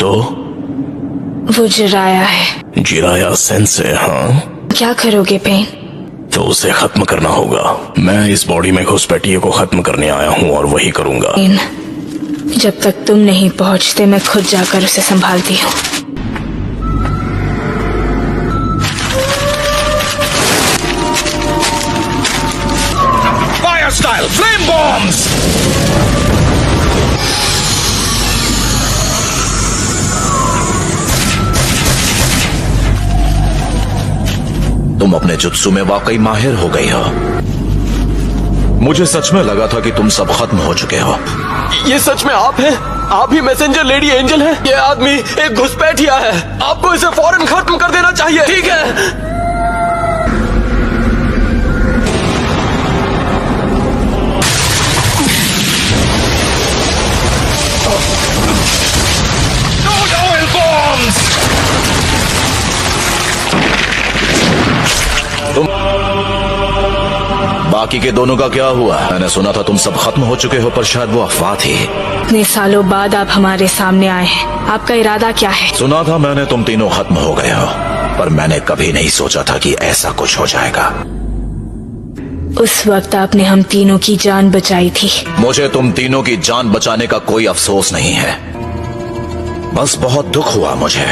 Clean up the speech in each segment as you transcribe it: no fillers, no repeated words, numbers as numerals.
तो वो जिराया है। Jiraiya sensei? हाँ, क्या करोगे पेन? तो उसे खत्म करना होगा। मैं इस बॉडी में घुसपैठिए को खत्म करने आया हूँ और वही करूंगा। पेन, जब तक तुम नहीं पहुंचते मैं खुद जाकर उसे संभालती हूँ। Fire style flame bombs! तुम अपने जुत्सु में वाकई माहिर हो गई हो। मुझे सच में लगा था कि तुम सब खत्म हो चुके हो। ये सच में आप हैं? आप ही मैसेंजर लेडी एंजल हैं? ये आदमी एक घुसपैठिया है। आपको इसे फौरन खत्म कर देना चाहिए। ठीक है? बाकी के दोनों का क्या हुआ? मैंने सुना था तुम सब खत्म हो चुके हो, पर शायद वो अफवाह थी। इतने सालों बाद आप हमारे सामने आए हैं, आपका इरादा क्या है? सुना था मैंने तुम तीनों खत्म हो गए हो, पर मैंने कभी नहीं सोचा था कि ऐसा कुछ हो जाएगा। उस वक्त आपने हम तीनों की जान बचाई थी। मुझे तुम तीनों की जान बचाने का कोई अफसोस नहीं है, बस बहुत दुख हुआ मुझे।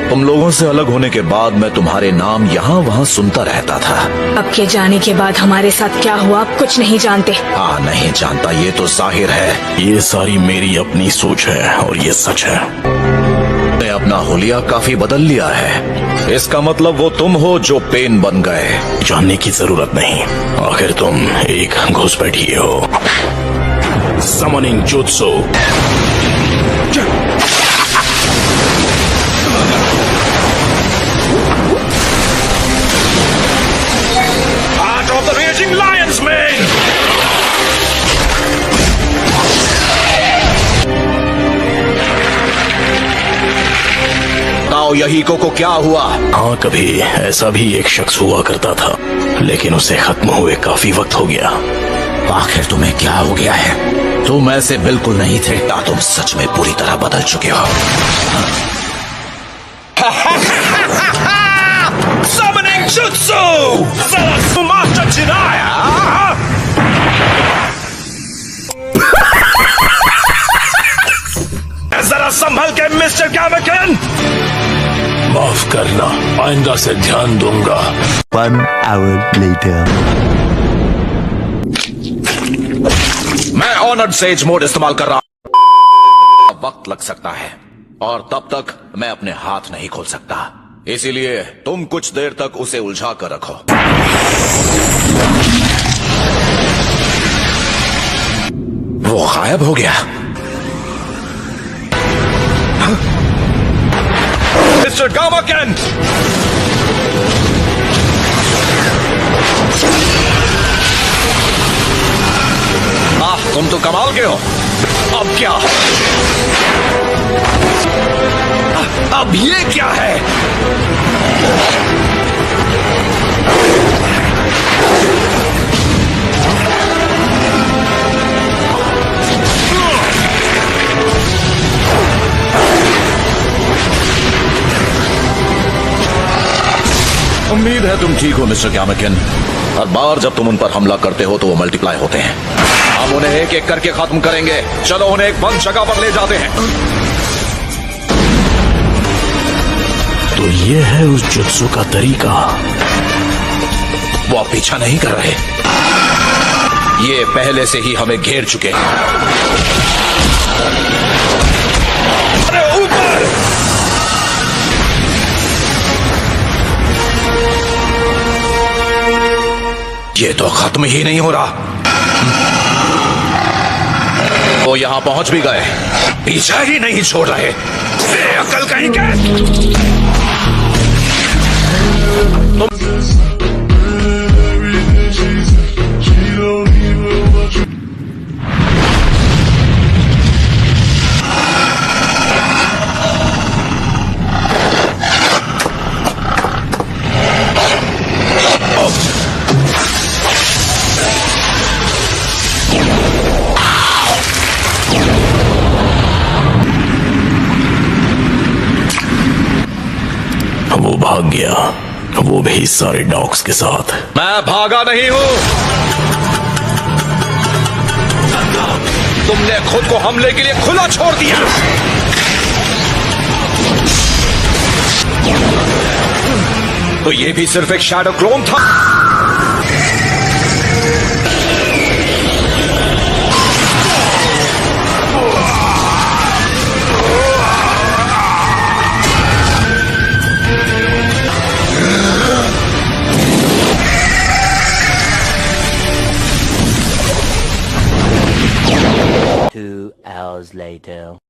तुम लोगों से अलग होने के बाद मैं तुम्हारे नाम यहाँ वहाँ सुनता रहता था। आपके जाने के बाद हमारे साथ क्या हुआ आप कुछ नहीं जानते। हाँ, नहीं जानता, ये तो जाहिर है। ये सारी मेरी अपनी सोच है और ये सच है। मैंने अपना हुलिया काफी बदल लिया है। इसका मतलब वो तुम हो जो पेन बन गए। जानने की जरूरत नहीं, आखिर तुम एक घुसपैठिए हो। Summoning jutsu. यही को क्या हुआ? हाँ, कभी ऐसा भी एक शख्स हुआ करता था, लेकिन उसे खत्म हुए काफी वक्त हो गया। आखिर तुम्हें क्या हो गया है? तुम ऐसे बिल्कुल नहीं थे। तुम सच में पूरी तरह बदल चुके हो। Summoning Jutsu! Master Jiraiya! जरा संभल के मिस्टर कैमकन। माफ करना, आइंदा से ध्यान दूंगा। 1 hour later. मैं ऑनर्ड सेज मोड इस्तेमाल कर रहा हूं। वक्त लग सकता है और तब तक मैं अपने हाथ नहीं खोल सकता, इसीलिए तुम कुछ देर तक उसे उलझा कर रखो। वो गायब हो गया। मिस्टर गामाकेन! तुम तो कमाल के हो। अब क्या? अब ये क्या है? उम्मीद है तुम ठीक हो मिस्टर कैमकन। हर बार जब तुम उन पर हमला करते हो तो वो मल्टीप्लाई होते हैं। हम उन्हें एक एक करके खत्म करेंगे। चलो उन्हें एक बंद जगह पर ले जाते हैं। तो ये है उस जुत्सु का तरीका। वो अब पीछा नहीं कर रहे, ये पहले से ही हमें घेर चुके हैं। अरे ऊपर! ये तो खत्म ही नहीं हो रहा। वो यहां पहुंच भी गए, पीछा ही नहीं छोड़ रहे। अकल कहीं के। भाग गया, वो भी सारे डॉग्स के साथ। मैं भागा नहीं हूं, तुमने खुद को हमले के लिए खुला छोड़ दिया। तो ये भी सिर्फ एक शैडो क्लोन था।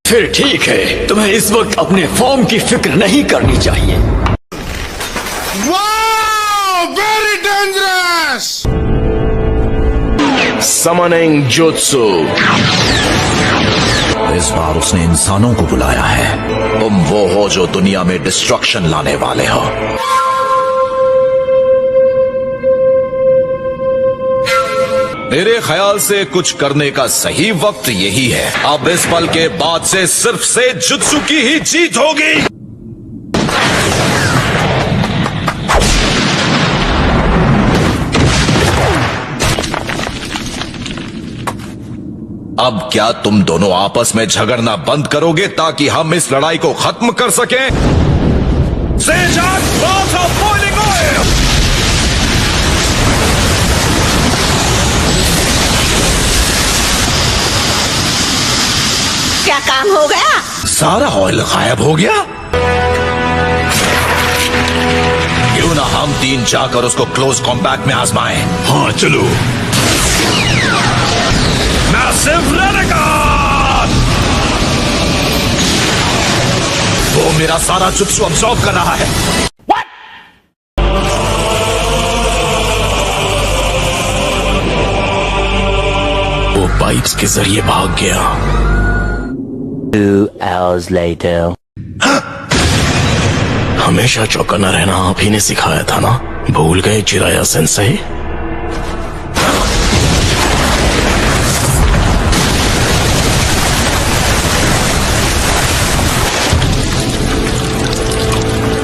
फिर ठीक है, तुम्हें इस वक्त अपने फॉर्म की फिक्र नहीं करनी चाहिए। Very dangerous! Summoning Jutsu। इस बार उसने इंसानों को बुलाया है। तुम वो हो जो दुनिया में डिस्ट्रक्शन लाने वाले हो। मेरे ख्याल से कुछ करने का सही वक्त यही है। अब इस पल के बाद से सिर्फ से जुत्सु की ही जीत होगी। अब क्या तुम दोनों आपस में झगड़ना बंद करोगे ताकि हम इस लड़ाई को खत्म कर सकें? Seijan, bath of boiling oil! क्या काम हो गया? सारा ऑयल गायब हो गया। क्यों ना हम तीन जाकर उसको क्लोज कॉम्बैट में आजमाएं? हाँ चलो। मैसिव रेनेगन! वो मेरा सारा जुत्सु अब्सॉर्ब कर रहा है। वो पाइप्स के जरिए भाग गया। 2 hours later. हमेशा चौकन्ना रहना आप ही ने सिखाया था ना, भूल गए चिराया सेंसेई?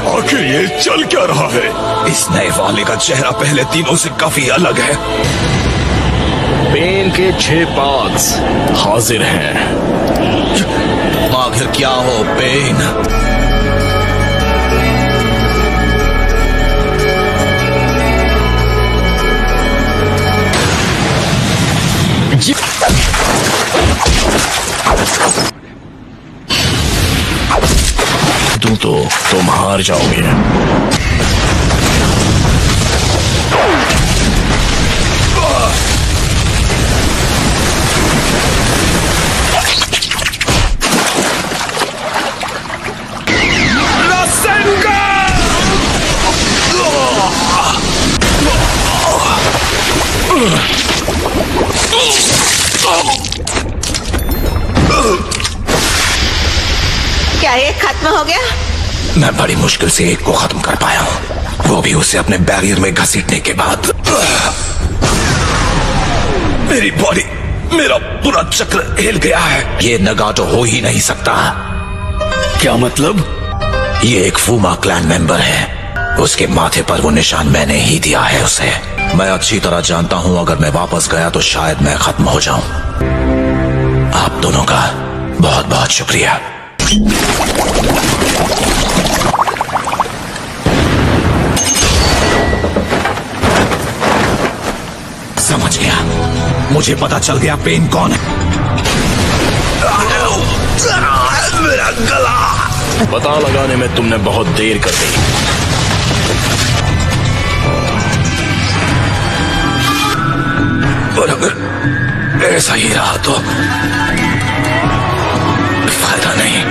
आखिर ये चल क्या रहा है? इस नए वाले का चेहरा पहले तीनों से काफी अलग है। पेन के 6 पार्ट्स हाजिर हैं। आखिर क्या हो पेन? तो तुम हार जाओगे। क्या ये खत्म हो गया? मैं बड़ी मुश्किल से एक को खत्म कर पाया हूं, वो भी उसे अपने बैरियर में घसीटने के बाद। मेरी बॉडी, मेरा पूरा चक्र हिल गया है। ये नगाटो हो ही नहीं सकता। क्या मतलब? ये एक फूमा क्लैन मेंबर है। उसके माथे पर वो निशान मैंने ही दिया है उसे। मैं अच्छी तरह जानता हूं अगर मैं वापस गया तो शायद मैं खत्म हो जाऊं। आप दोनों का बहुत बहुत शुक्रिया। समझ गया, मुझे पता चल गया पेन कौन है। मेरा गला। पता लगाने में तुमने बहुत देर कर दी। और अगर ऐसा ही रहा तो फायदा नहीं।